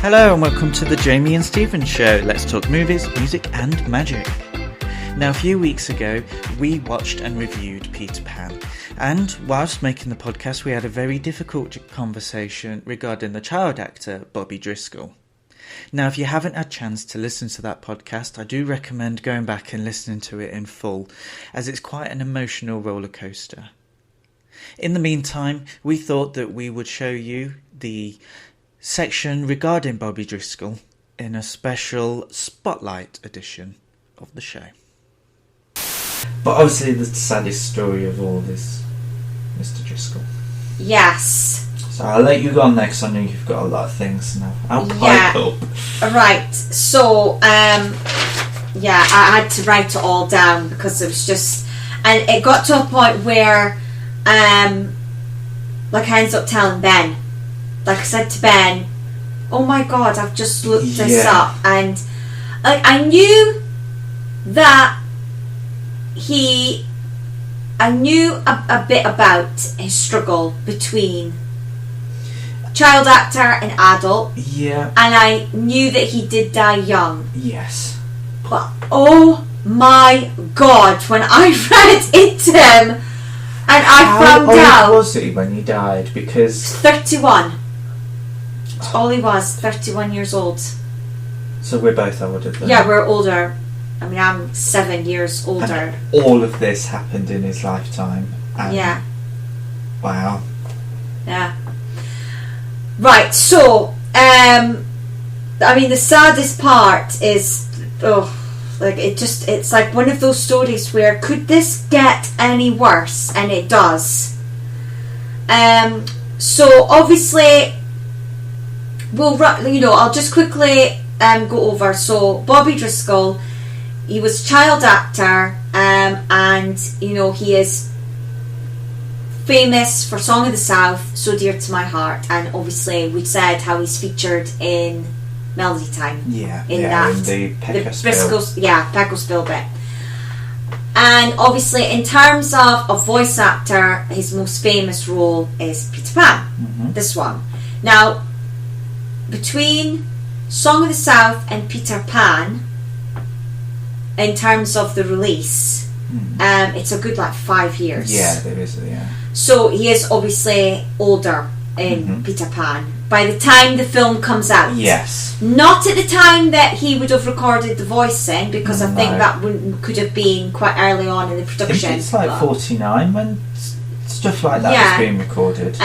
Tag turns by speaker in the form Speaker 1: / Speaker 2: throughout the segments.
Speaker 1: Hello and welcome to the Jamie and Stevens Show. Let's talk movies, music and magic. Now, a few weeks ago, we watched and reviewed Peter Pan. And whilst making the podcast, we had a very difficult conversation regarding the child actor, Bobby Driscoll. Now, if you haven't had a chance to listen to that podcast, I do recommend going back and listening to it in full, as it's quite an emotional roller coaster. In the meantime, we thought that we would show you the section regarding Bobby Driscoll in a special spotlight edition of the show. But obviously the saddest story of all is Mr. Driscoll.
Speaker 2: Yes.
Speaker 1: So I'll let you go on next. I know you've got a lot of things now. I'll pipe up.
Speaker 2: Right. So, I had to write it all down because it was just, and it got to a point where, I ended up telling Ben. Like I said to Ben, oh my God, I've just looked this up, and I knew that I knew a bit about his struggle between child actor and adult.
Speaker 1: Yeah.
Speaker 2: And I knew that he did die young.
Speaker 1: Yes.
Speaker 2: But oh my God, when I read into him and I found out.
Speaker 1: How old was he when he died? Because
Speaker 2: 31. All he was, 31 years old.
Speaker 1: So we're both older than.
Speaker 2: Yeah, we're older. I mean, I'm 7 years older.
Speaker 1: And all of this happened in his lifetime.
Speaker 2: Yeah.
Speaker 1: Wow.
Speaker 2: Yeah. Right, so, the saddest part is, it's like one of those stories where, could this get any worse? And it does. So, obviously, I'll just quickly go over. So, Bobby Driscoll, he was a child actor, and he is famous for Song of the South, So Dear to My Heart, and obviously we said how he's featured in Melody Time.
Speaker 1: Yeah,
Speaker 2: in
Speaker 1: the
Speaker 2: Peckospill bit. And obviously, in terms of a voice actor, his most famous role is Peter Pan.
Speaker 1: Mm-hmm.
Speaker 2: This one. Now, between Song of the South and Peter Pan, in terms of the release, it's a good 5 years.
Speaker 1: Yeah, there is. Yeah.
Speaker 2: So he is obviously older in Peter Pan by the time the film comes out.
Speaker 1: Yes.
Speaker 2: Not at the time that he would have recorded the voice in, because I think that could have been quite early on in the production.
Speaker 1: I think it's 49 when stuff like that was being recorded.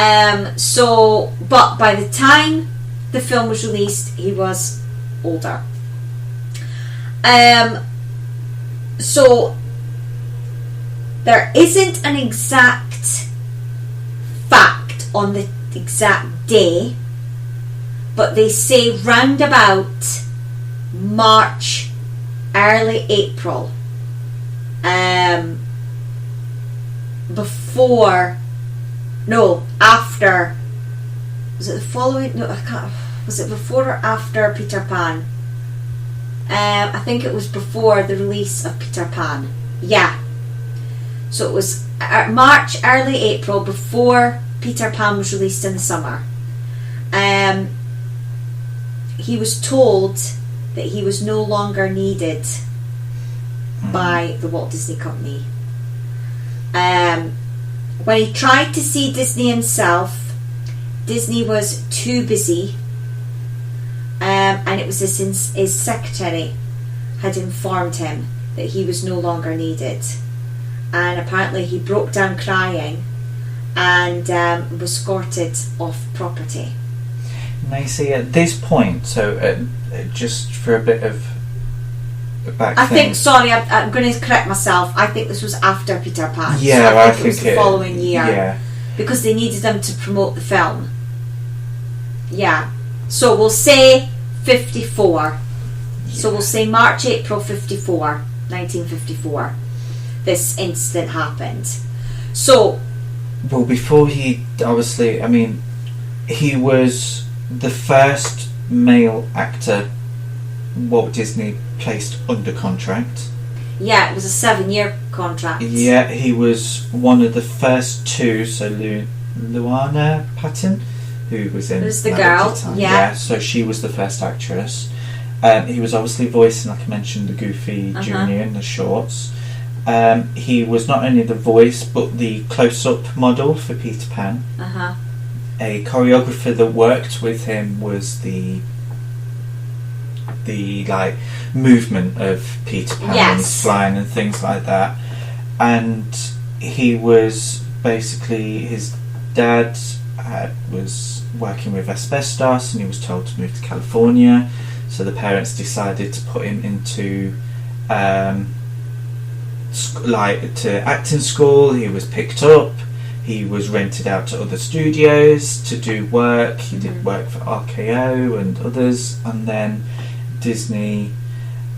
Speaker 2: But by the time the film was released, he was older. So there isn't an exact fact on the exact day, but they say round about March, early April, after, was it the following, was it before or after Peter Pan? I think it was before the release of Peter Pan. Yeah. So it was March, early April, before Peter Pan was released in the summer. He was told that he was no longer needed by the Walt Disney Company. When he tried to see Disney himself, Disney was too busy. And it was his secretary had informed him that he was no longer needed, and apparently he broke down crying and was escorted off property.
Speaker 1: Now you see, at this point, so just for a bit of back
Speaker 2: I'm going to correct myself. I think this was after Peter Pan.
Speaker 1: Yeah,
Speaker 2: so I think it was the following year.
Speaker 1: Yeah.
Speaker 2: Because they needed them to promote the film. Yeah. So we'll say 54. Yeah. So we'll say March, April 1954. This incident happened. So.
Speaker 1: Well, before he, obviously, he was the first male actor Walt Disney placed under contract.
Speaker 2: Yeah, it was a 7-year contract.
Speaker 1: Yeah, he was one of the first two, so Luana Patton, who was in.
Speaker 2: It was the
Speaker 1: Melody
Speaker 2: girl,
Speaker 1: Time.
Speaker 2: yeah.
Speaker 1: So she was the first actress. He was obviously voicing, like I mentioned, the Goofy Junior in the shorts. He was not only the voice but the close-up model for Peter Pan. A choreographer that worked with him was the like movement of Peter Pan and his flying and things like that. And he was basically, his dad was working with asbestos and he was told to move to California, so the parents decided to put him into to acting school. He was picked up, he was rented out to other studios to do work. He did work for RKO and others, and then Disney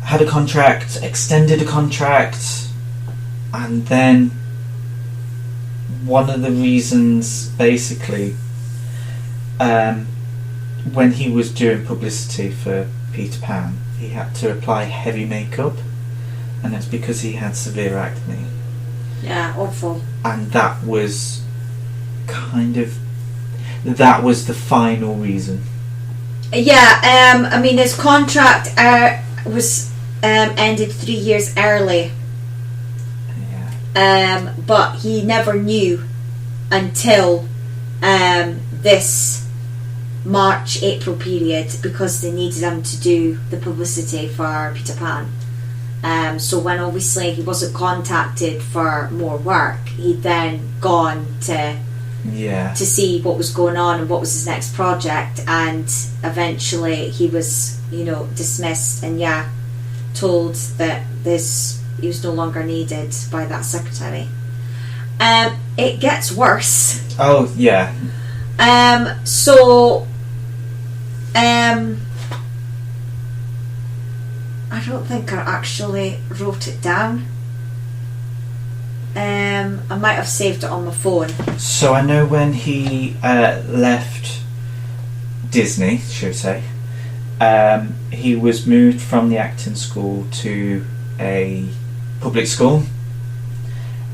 Speaker 1: had a contract, extended a contract, and then one of the reasons, basically, when he was doing publicity for Peter Pan, he had to apply heavy makeup, and it's because he had severe acne.
Speaker 2: Yeah, awful. And
Speaker 1: that was the final reason.
Speaker 2: Yeah, I mean, his contract was ended 3 years early.
Speaker 1: Yeah.
Speaker 2: But he never knew until this March-April period, because they needed him to do the publicity for Peter Pan. So when obviously he wasn't contacted for more work, he'd then gone to see what was going on and what was his next project, and eventually he was, dismissed and told that he was no longer needed by that secretary. It gets worse.
Speaker 1: Oh yeah.
Speaker 2: I don't think I actually wrote it down. I might have saved it on my phone.
Speaker 1: So I know when he left Disney, should we say, he was moved from the acting school to a public school,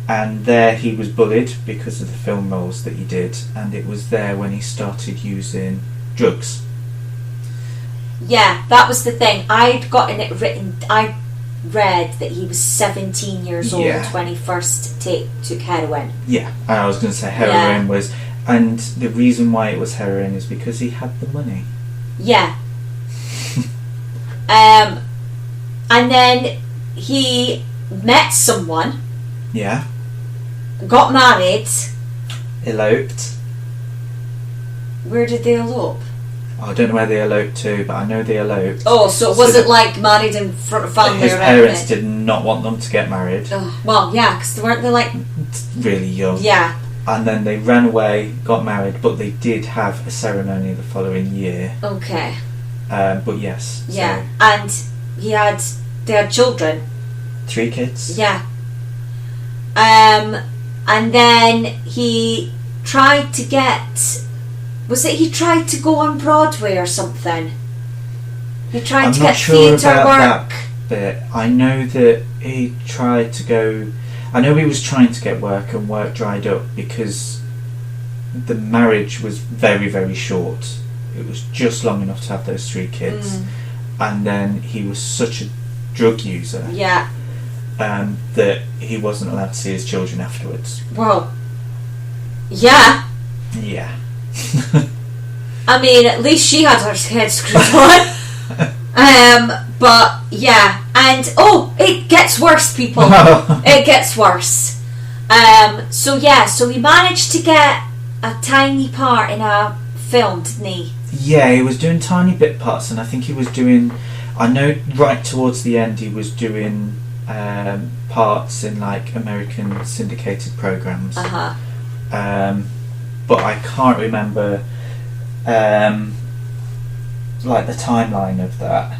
Speaker 1: and there he was bullied because of the film roles that he did, and it was there when he started using drugs.
Speaker 2: Yeah, that was the thing. I'd gotten it written. I read that he was 17 years old when he first took heroin.
Speaker 1: Yeah, and I was going to say heroin was, and the reason why it was heroin is because he had the money.
Speaker 2: Yeah. And then he met someone.
Speaker 1: Yeah.
Speaker 2: Got married.
Speaker 1: Eloped.
Speaker 2: Where did they elope?
Speaker 1: I don't know where they eloped to, but I know they eloped.
Speaker 2: Oh, so it wasn't like married in front of family?
Speaker 1: His parents did not want them to get married.
Speaker 2: Oh, well, yeah, because they weren't like
Speaker 1: really young.
Speaker 2: Yeah.
Speaker 1: And then they ran away, got married, but they did have a ceremony the following year.
Speaker 2: Okay.
Speaker 1: But yes.
Speaker 2: Yeah, so. And they had children.
Speaker 1: 3 kids.
Speaker 2: Yeah. And then he tried to get. Was it he tried to go on Broadway or something? He tried to get theatre work.
Speaker 1: That bit. I know that he tried to go. I know he was trying to get work, and work dried up because the marriage was very, very short. It was just long enough to have those 3 kids, and then he was such a drug user.
Speaker 2: Yeah.
Speaker 1: That he wasn't allowed to see his children afterwards.
Speaker 2: Well. Yeah.
Speaker 1: Yeah.
Speaker 2: I mean, at least she had her head screwed on. But yeah, and it gets worse, people. It gets worse. So he managed to get a tiny part in a film, didn't he?
Speaker 1: Yeah, he was doing tiny bit parts, and I think he was doing. I know right towards the end he was doing parts in like American syndicated programs. But I can't remember like the timeline of that.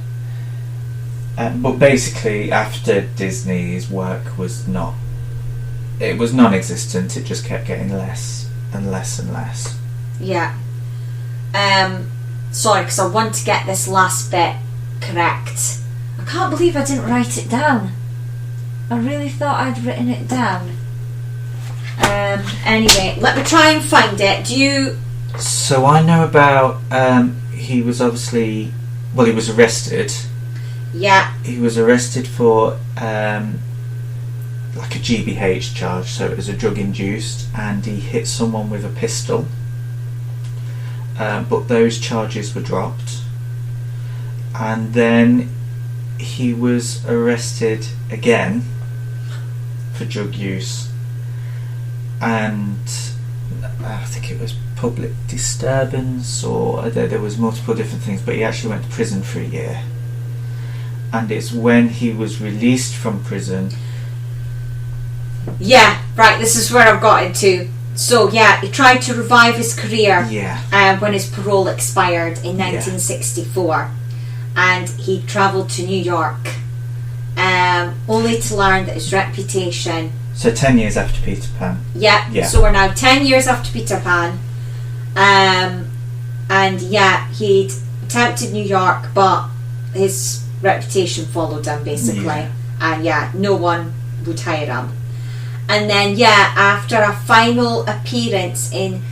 Speaker 1: But basically, after Disney, his work was non-existent. It just kept getting less and less and less.
Speaker 2: Yeah. Sorry, because I want to get this last bit correct. I can't believe I didn't write it down. I really thought I'd written it down. Anyway, let me try and find it.
Speaker 1: So I know about, he was obviously, well, he was arrested.
Speaker 2: Yeah.
Speaker 1: He was arrested for like a GBH charge, so it was a drug induced, and he hit someone with a pistol. But those charges were dropped. And then he was arrested again for drug use, and I think it was public disturbance, or there was multiple different things, but he actually went to prison for a year. And it's when he was released from prison.
Speaker 2: Yeah, right, this is where I've got into. So yeah, he tried to revive his career when his parole expired in 1964, and he travelled to New York, only to learn that his reputation...
Speaker 1: So 10 years after Peter Pan.
Speaker 2: Yeah, so we're now 10 years after Peter Pan, and yeah, he'd attempted New York, but his reputation followed him basically, and no one would hire him. And then, after a final appearance in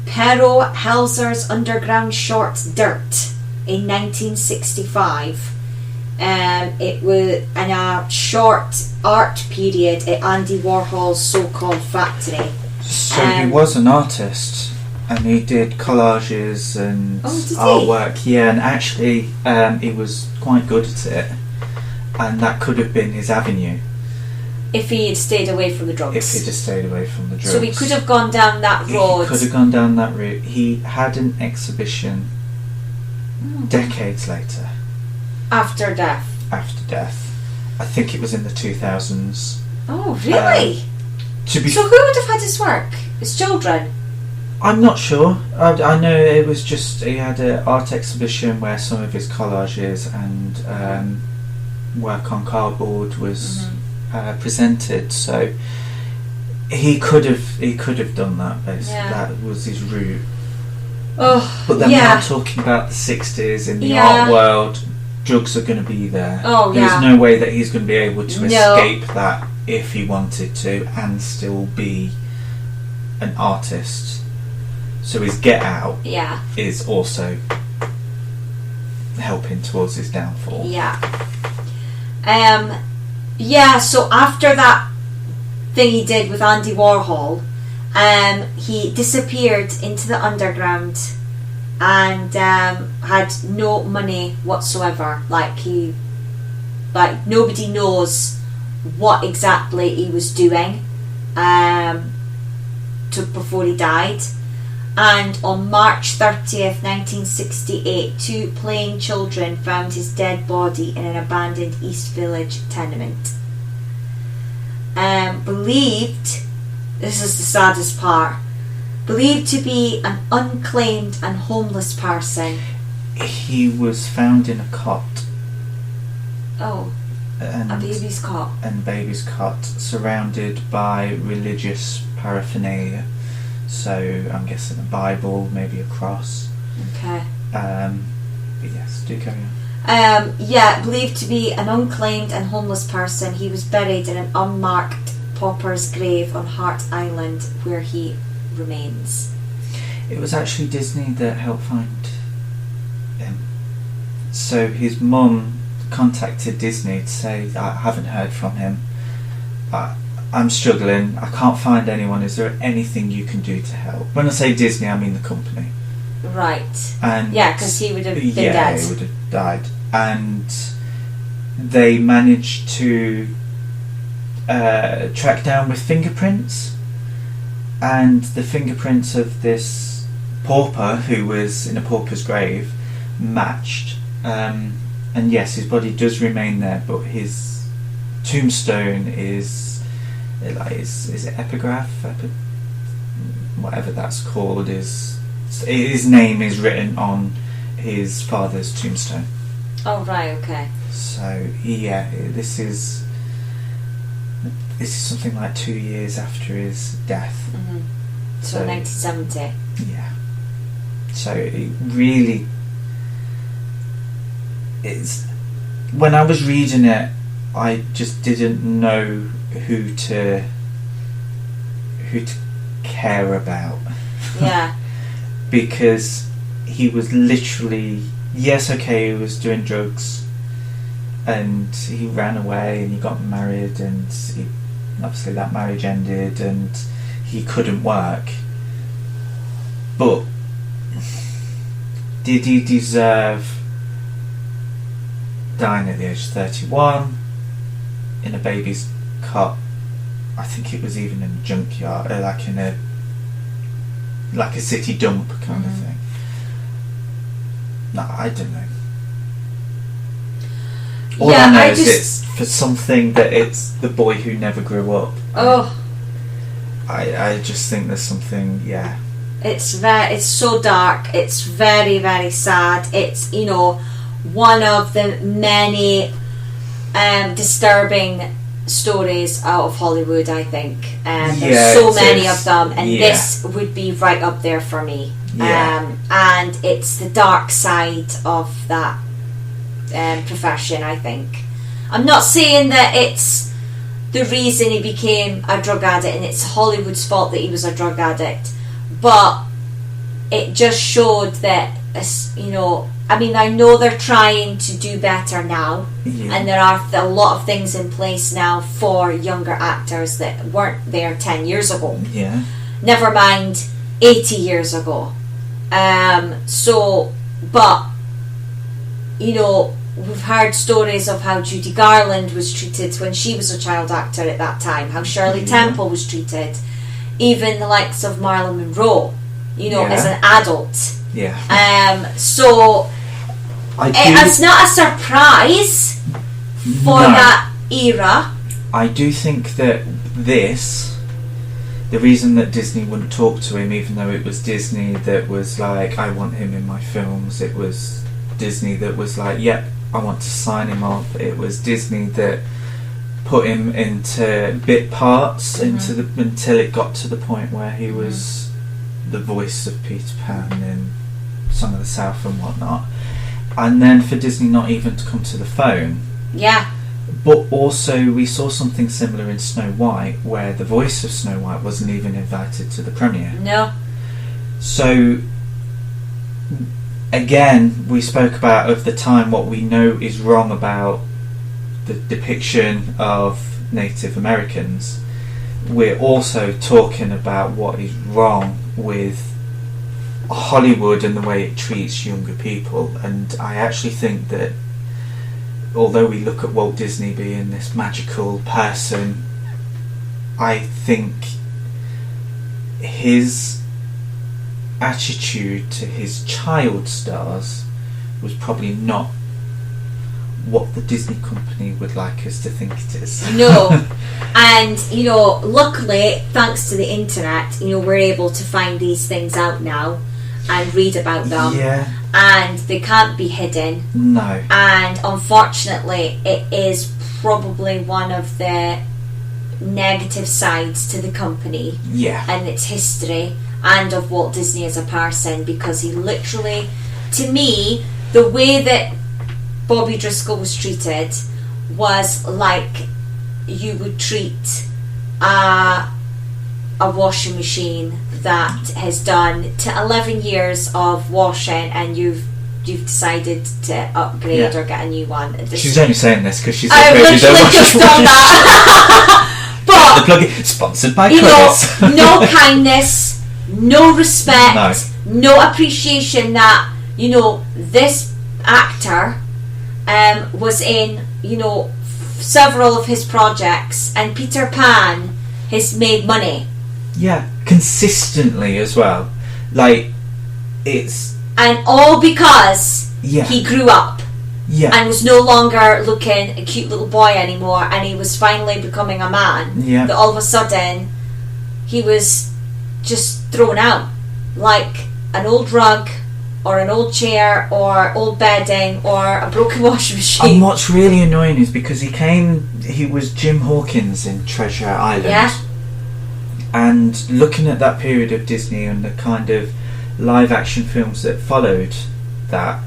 Speaker 2: Pero Helzer's underground short Dirt in 1965, it was in a short art period at Andy Warhol's so-called factory.
Speaker 1: So he was an artist, and he did collages and artwork. Yeah, and actually he was quite good at it, and that could have been his avenue.
Speaker 2: If he had stayed away from the drugs.
Speaker 1: If he'd have stayed away from the drugs.
Speaker 2: So he could have gone down that road.
Speaker 1: He could have gone down that route. He had an exhibition decades later.
Speaker 2: After death.
Speaker 1: After death. I think it was in the 2000s.
Speaker 2: Oh, really? So who would have had his work? His children?
Speaker 1: I'm not sure. I know it was just, he had an art exhibition where some of his collages and work on cardboard was... presented, so he could have done that. Basically, that was his route.
Speaker 2: Oh,
Speaker 1: but then we're talking about the 60s in the art world. Drugs are going to be there. There's no way that he's going to be able to escape that if he wanted to and still be an artist. So his get out is also helping towards his downfall.
Speaker 2: So after that thing he did with Andy Warhol, he disappeared into the underground and had no money whatsoever. Nobody knows what exactly he was doing before he died. And on March 30th, 1968, 2 playing children found his dead body in an abandoned East Village tenement. Believed, this is the saddest part, believed to be an unclaimed and homeless person.
Speaker 1: He was found in a cot.
Speaker 2: Oh, a baby's cot.
Speaker 1: And baby's cot, surrounded by religious paraphernalia. So I'm guessing a Bible, maybe a cross.
Speaker 2: Okay.
Speaker 1: But yes, do carry on.
Speaker 2: Believed to be an unclaimed and homeless person. He was buried in an unmarked pauper's grave on Hart Island, where he remains.
Speaker 1: It was actually Disney that helped find him. So his mum contacted Disney to say, I haven't heard from him. I'm struggling, I can't find anyone, is there anything you can do to help? When I say Disney, I mean the company.
Speaker 2: Right.
Speaker 1: And
Speaker 2: because he would have been dead.
Speaker 1: Yeah, he would have died. And they managed to track down with fingerprints, and the fingerprints of this pauper who was in a pauper's grave matched. And yes, his body does remain there, but his tombstone is it epigraph, whatever that's called, his name is written on his father's tombstone.
Speaker 2: Oh right, okay.
Speaker 1: So this is something like 2 years after his death.
Speaker 2: Mm-hmm. So 1970.
Speaker 1: Yeah. So it really is. When I was reading it, I just didn't know who to care about.
Speaker 2: Yeah.
Speaker 1: because he was literally, yes, okay, he was doing drugs, and he ran away, and he got married, and obviously that marriage ended, and he couldn't work. But did he deserve dying at the age of 31 in a baby's cot? I think it was even in a junkyard, like a city dump kind of thing. No, I don't know. All I know is it's for something that it's the boy who never grew up.
Speaker 2: Oh,
Speaker 1: I just think there's something, yeah.
Speaker 2: It's so dark. It's very, very sad. It's, you know, one of the many disturbing stories out of Hollywood, I think. There's so many of them, and this would be right up there for me. And it's the dark side of that profession, I think. I'm not saying that it's the reason he became a drug addict and it's Hollywood's fault that he was a drug addict, but it just showed that, you know, I mean, I know they're trying to do better now, and there are a lot of things in place now for younger actors that weren't there 10 years ago.
Speaker 1: Yeah.
Speaker 2: Never mind 80 years ago. But, you know, we've heard stories of how Judy Garland was treated when she was a child actor at that time, how Shirley Temple was treated, even the likes of Marilyn Monroe, you know, as an adult. So it's not a surprise for that era.
Speaker 1: I do think that the reason that Disney wouldn't talk to him, even though it was Disney that was like, I want him in my films, it was Disney that was like, yep, I want to sign him off. It was Disney that put him into bit parts until it got to the point where he was the voice of Peter Pan in Song of the South and whatnot. And then for Disney not even to come to the phone.
Speaker 2: Yeah.
Speaker 1: But also we saw something similar in Snow White, where the voice of Snow White wasn't even invited to the premiere.
Speaker 2: No.
Speaker 1: So again, we spoke about of the time what we know is wrong about the depiction of Native Americans. We're also talking about what is wrong with Hollywood and the way it treats younger people. And I actually think that although we look at Walt Disney being this magical person, I think his attitude to his child stars was probably not what the Disney company would like us to think it is.
Speaker 2: No. And, you know, luckily, thanks to the internet, you know, we're able to find these things out now and read about them.
Speaker 1: Yeah.
Speaker 2: And they can't be hidden.
Speaker 1: No.
Speaker 2: And unfortunately, it is probably one of the negative sides to the company.
Speaker 1: Yeah.
Speaker 2: And its history and of Walt Disney as a person, because he literally, to me, the way that Bobby Driscoll was treated was like you would treat a washing machine that has done to 11 years of washing, and you've decided to upgrade or get a new one.
Speaker 1: She's only saying this because she's
Speaker 2: I've literally just done that. But
Speaker 1: the plug sponsored by
Speaker 2: Chris. No kindness, no respect, no appreciation that, you know, this actor was in, you know, several of his projects, and Peter Pan has made money.
Speaker 1: Yeah, consistently as well. Like, it's...
Speaker 2: And all because he grew up.
Speaker 1: Yeah.
Speaker 2: And was no longer looking a cute little boy anymore, and he was finally becoming a man.
Speaker 1: Yeah.
Speaker 2: That all of a sudden, he was just thrown out. Like an old rug, or an old chair, or old bedding, or a broken washing machine.
Speaker 1: And what's really annoying is because he was Jim Hawkins in Treasure Island.
Speaker 2: Yeah.
Speaker 1: And looking at that period of Disney and the kind of live action films that followed that,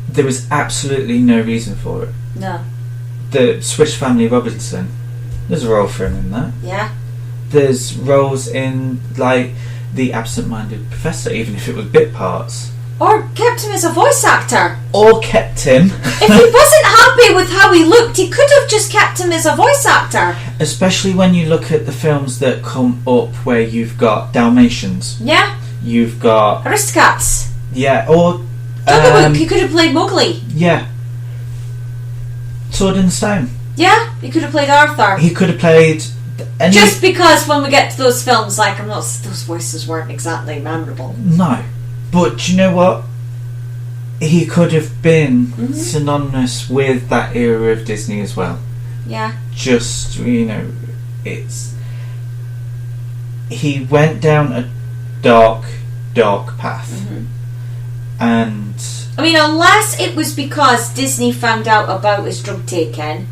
Speaker 1: there was absolutely no reason for it.
Speaker 2: No.
Speaker 1: The Swiss Family Robinson, there's a role for him in that.
Speaker 2: Yeah.
Speaker 1: There's roles in, like, the absent-minded professor, even if it was bit parts.
Speaker 2: Or kept him as a voice actor.
Speaker 1: Or kept him.
Speaker 2: If he wasn't happy with how he looked, he could have just kept him as a voice actor.
Speaker 1: Especially when you look at the films that come up where you've got Dalmatians.
Speaker 2: Yeah.
Speaker 1: You've got...
Speaker 2: Aristocats.
Speaker 1: Yeah, or...
Speaker 2: Jungle Book, he could have played Mowgli.
Speaker 1: Yeah. Sword in the Stone.
Speaker 2: Yeah, he could have played Arthur.
Speaker 1: He could have played...
Speaker 2: Just because when we get to those films, like, those voices weren't exactly memorable.
Speaker 1: No. But do you know what? He could have been synonymous with that era of Disney as well.
Speaker 2: Yeah.
Speaker 1: Just, it's... He went down a dark path. And...
Speaker 2: I mean, unless it was because Disney found out about his drug taking.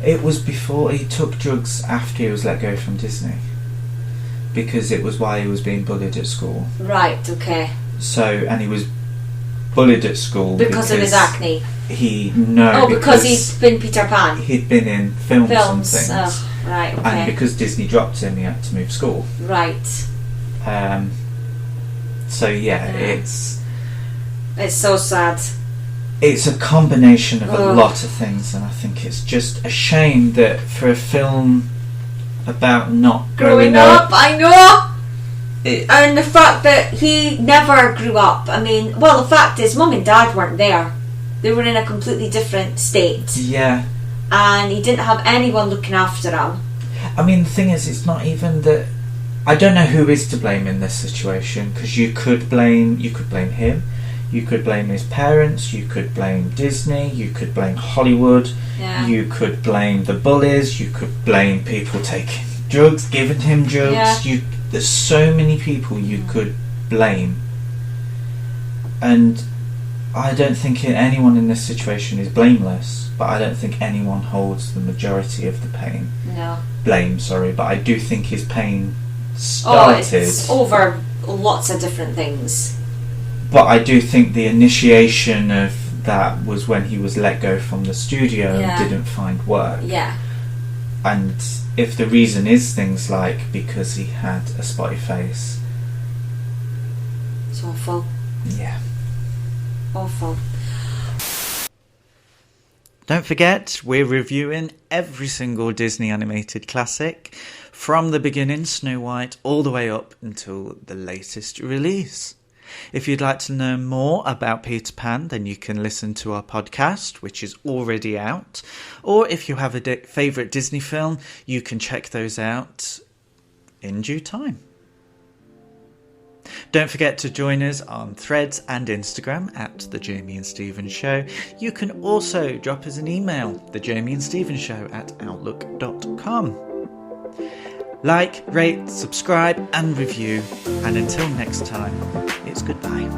Speaker 1: It was before he took drugs after he was let go from Disney. Because it was while he was being bullied at school.
Speaker 2: Right, okay.
Speaker 1: So, and he was bullied at school
Speaker 2: because of his acne.
Speaker 1: Because
Speaker 2: he'd been Peter Pan.
Speaker 1: He'd been in films and things.
Speaker 2: Oh, right, okay.
Speaker 1: And because Disney dropped him, he had to move school.
Speaker 2: Right.
Speaker 1: So it's
Speaker 2: so sad.
Speaker 1: It's a combination of a lot of things, and I think it's just a shame that for a film about not growing up,
Speaker 2: I know. And the fact that he never grew up. I mean, well, the fact is, Mum and Dad weren't there. They were in a completely different state.
Speaker 1: Yeah.
Speaker 2: And he didn't have anyone looking after him.
Speaker 1: I mean, the thing is, it's not even that... I don't know who is to blame in this situation, because you could blame him, you could blame his parents, you could blame Disney, you could blame Hollywood, you could blame the bullies, you could blame people taking drugs, giving him drugs. There's so many people you could blame, and I don't think anyone in this situation is blameless, but I don't think anyone holds the majority of the blame, but I do think his pain started.
Speaker 2: It's over lots of different things.
Speaker 1: But I do think the initiation of that was when he was let go from the studio and didn't find work.
Speaker 2: Yeah.
Speaker 1: And if the reason is things like because he had a spotty face.
Speaker 2: It's awful.
Speaker 1: Yeah.
Speaker 2: Awful.
Speaker 1: Don't forget, we're reviewing every single Disney animated classic, from the beginning, Snow White, all the way up until the latest release. If you'd like to know more about Peter Pan, then you can listen to our podcast, which is already out. Or if you have a favourite Disney film, you can check those out in due time. Don't forget to join us on Threads and Instagram at The Jamie and Stevens Show. You can also drop us an email, thejamieandstevenshow@outlook.com. Like, rate, subscribe and review. And until next time, it's goodbye.